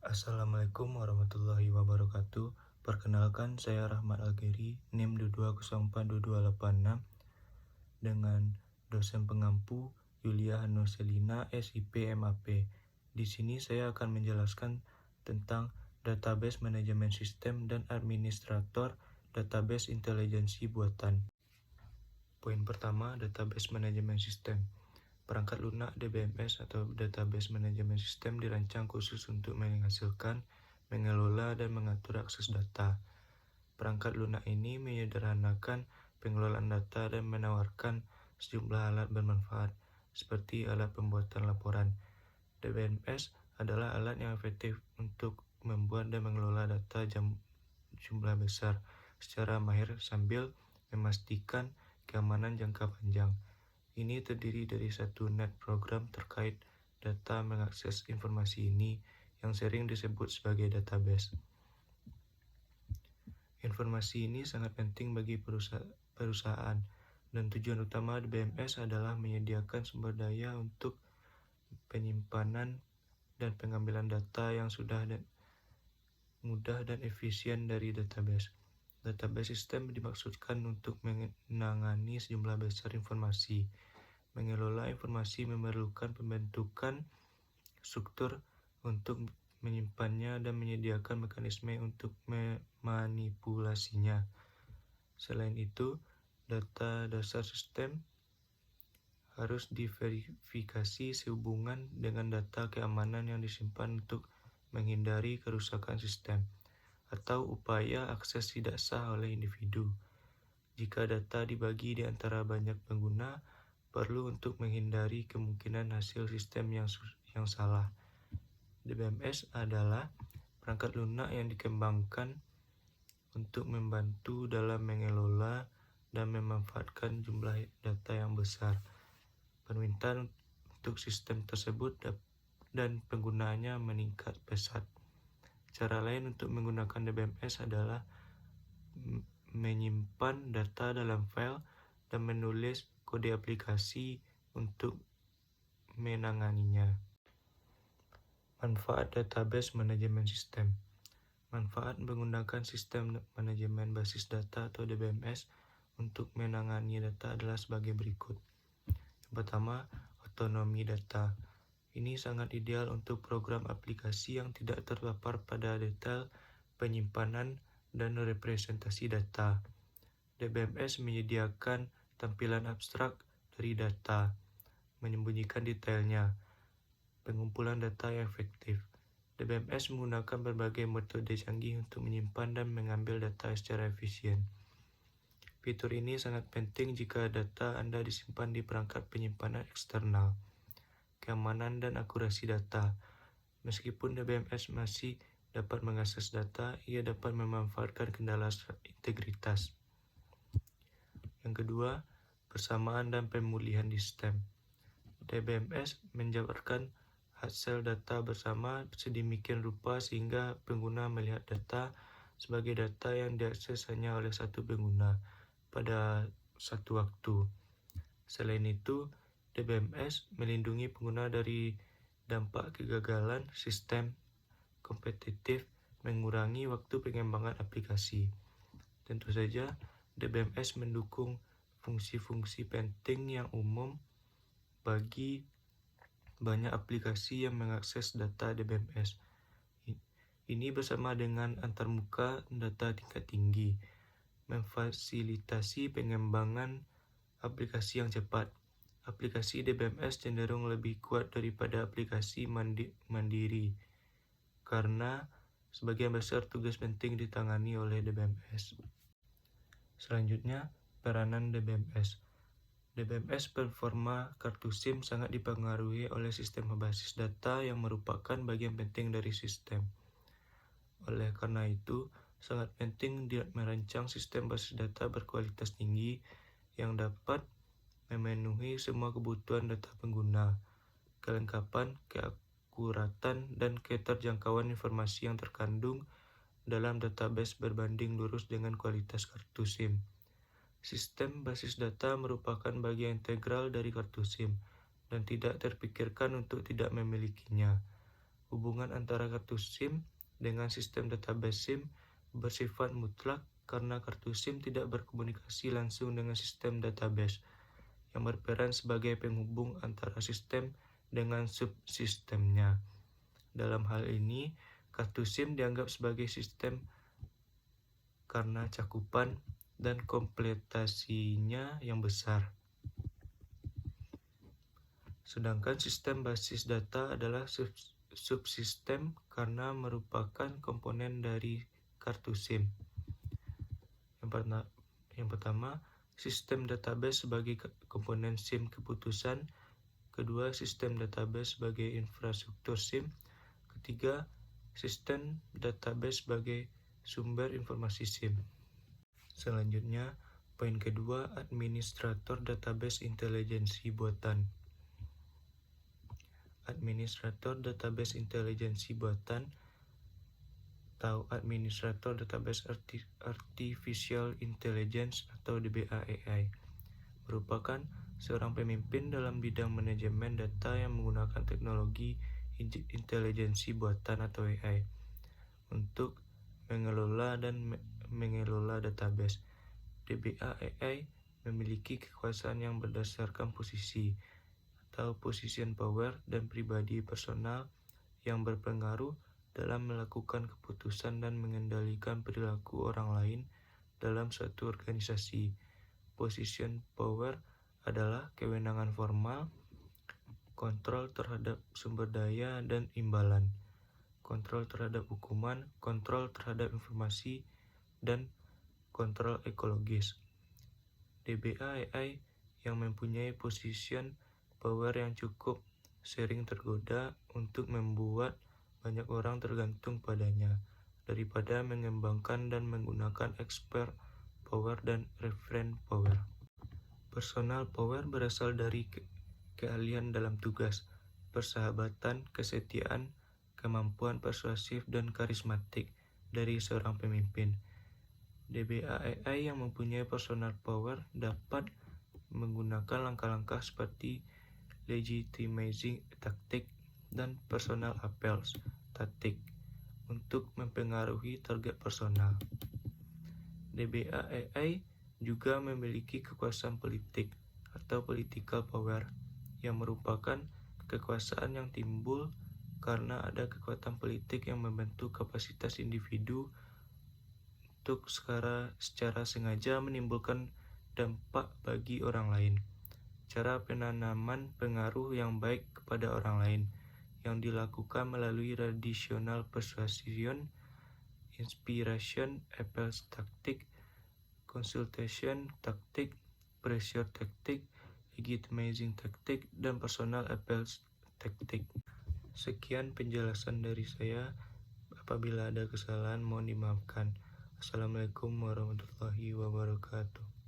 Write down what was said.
Assalamualaikum warahmatullahi wabarakatuh. Perkenalkan, saya Rahmat Algeri, NIM 22042286 dengan dosen pengampu Yulia Hanuselina SIP MAP. Di sini saya akan menjelaskan tentang database manajemen sistem dan administrator database intelijensi buatan. Poin pertama, database manajemen sistem. Perangkat lunak DBMS atau Database Manajemen Sistem dirancang khusus untuk menghasilkan, mengelola, dan mengatur akses data. Perangkat lunak ini menyederhanakan pengelolaan data dan menawarkan sejumlah alat bermanfaat, seperti alat pembuatan laporan. DBMS adalah alat yang efektif untuk membuat dan mengelola data jumlah besar secara mahir sambil memastikan keamanan jangka panjang. Ini terdiri dari satu net program terkait data mengakses informasi ini yang sering disebut sebagai database. Informasi ini sangat penting bagi perusahaan dan tujuan utama DBMS adalah menyediakan sumber daya untuk penyimpanan dan pengambilan data yang mudah dan efisien dari database. Database sistem dimaksudkan untuk menangani sejumlah besar informasi. Mengelola informasi memerlukan pembentukan struktur untuk menyimpannya dan menyediakan mekanisme untuk memanipulasinya. Selain itu, data dasar sistem harus diverifikasi sehubungan dengan data keamanan yang disimpan untuk menghindari kerusakan sistem atau upaya akses tidak sah oleh individu. Jika data dibagi di antara banyak pengguna, perlu untuk menghindari kemungkinan hasil sistem yang salah. DBMS adalah perangkat lunak yang dikembangkan untuk membantu dalam mengelola dan memanfaatkan jumlah data yang besar. Permintaan untuk sistem tersebut dan penggunaannya meningkat pesat. Cara lain untuk menggunakan DBMS adalah menyimpan data dalam file dan menulis kode aplikasi untuk menanganinya. Manfaat database manajemen sistem. Manfaat menggunakan sistem manajemen basis data atau DBMS untuk menangani data adalah sebagai berikut. Yang pertama, otonomi data. Ini sangat ideal untuk program aplikasi yang tidak terpapar pada detail penyimpanan dan representasi data. DBMS menyediakan tampilan abstrak dari data, menyembunyikan detailnya, pengumpulan data yang efektif. DBMS menggunakan berbagai metode canggih untuk menyimpan dan mengambil data secara efisien. Fitur ini sangat penting jika data Anda disimpan di perangkat penyimpanan eksternal. Keamanan dan akurasi data. Meskipun DBMS masih dapat mengakses data, ia dapat memanfaatkan kendala integritas. Yang kedua, persamaan dan pemulihan sistem. DBMS menjabarkan hasil data bersama sedemikian rupa sehingga pengguna melihat data sebagai data yang diakses hanya oleh satu pengguna pada satu waktu. Selain itu, DBMS melindungi pengguna dari dampak kegagalan sistem kompetitif, mengurangi waktu pengembangan aplikasi. Tentu saja, DBMS mendukung fungsi-fungsi penting yang umum bagi banyak aplikasi yang mengakses data DBMS. Ini bersama dengan antarmuka data tingkat tinggi, memfasilitasi pengembangan aplikasi yang cepat. Aplikasi DBMS cenderung lebih kuat daripada aplikasi mandiri karena sebagian besar tugas penting ditangani oleh DBMS. Selanjutnya, peranan DBMS. DBMS performa kartu SIM sangat dipengaruhi oleh sistem berbasis data yang merupakan bagian penting dari sistem. Oleh karena itu, sangat penting merancang sistem basis data berkualitas tinggi yang dapat memenuhi semua kebutuhan data pengguna, kelengkapan, keakuratan, dan keterjangkauan informasi yang terkandung dalam database berbanding lurus dengan kualitas kartu SIM. Sistem basis data merupakan bagian integral dari kartu SIM dan tidak terpikirkan untuk tidak memilikinya. Hubungan antara kartu SIM dengan sistem database SIM bersifat mutlak karena kartu SIM tidak berkomunikasi langsung dengan sistem database yang berperan sebagai penghubung antara sistem dengan subsistemnya. Dalam hal ini, kartu SIM dianggap sebagai sistem karena cakupan dan kompleksitasnya yang besar. Sedangkan sistem basis data adalah subsistem karena merupakan komponen dari kartu SIM. Yang pertama, sistem database sebagai komponen SIM keputusan. Kedua, sistem database sebagai infrastruktur SIM. Ketiga, sistem database sebagai sumber informasi SIM. Selanjutnya, poin kedua, administrator database intelijensi buatan. Administrator database intelijensi buatan atau administrator database artificial intelligence atau DBA/AI merupakan seorang pemimpin dalam bidang manajemen data yang menggunakan teknologi intelijensi buatan atau AI untuk mengelola dan mengelola database. DBA/AI memiliki kekuasaan yang berdasarkan posisi atau position power dan pribadi personal yang berpengaruh dalam melakukan keputusan dan mengendalikan perilaku orang lain dalam suatu organisasi. Position power adalah kewenangan formal, kontrol terhadap sumber daya dan imbalan, kontrol terhadap hukuman, kontrol terhadap informasi, dan kontrol ekologis. DBA/AI yang mempunyai position power yang cukup sering tergoda untuk membuat banyak orang tergantung padanya daripada mengembangkan dan menggunakan expert power dan reference power. Personal power berasal dari keahlian dalam tugas, persahabatan, kesetiaan, kemampuan persuasif dan karismatik dari seorang pemimpin. DBA/AI yang mempunyai personal power dapat menggunakan langkah-langkah seperti legitimizing tactic dan personal appeals tactic untuk mempengaruhi target personal. DBA/AI juga memiliki kekuasaan politik atau political power yang merupakan kekuasaan yang timbul karena ada kekuatan politik yang membentuk kapasitas individu untuk secara sengaja menimbulkan dampak bagi orang lain. Cara penanaman pengaruh yang baik kepada orang lain yang dilakukan melalui traditional persuasion, inspiration, appeals tactic, consultation tactic, pressure tactic, legitimizing tactic, dan personal appeals tactic. Sekian penjelasan dari saya. Apabila ada kesalahan mohon dimaafkan. Assalamualaikum warahmatullahi wabarakatuh.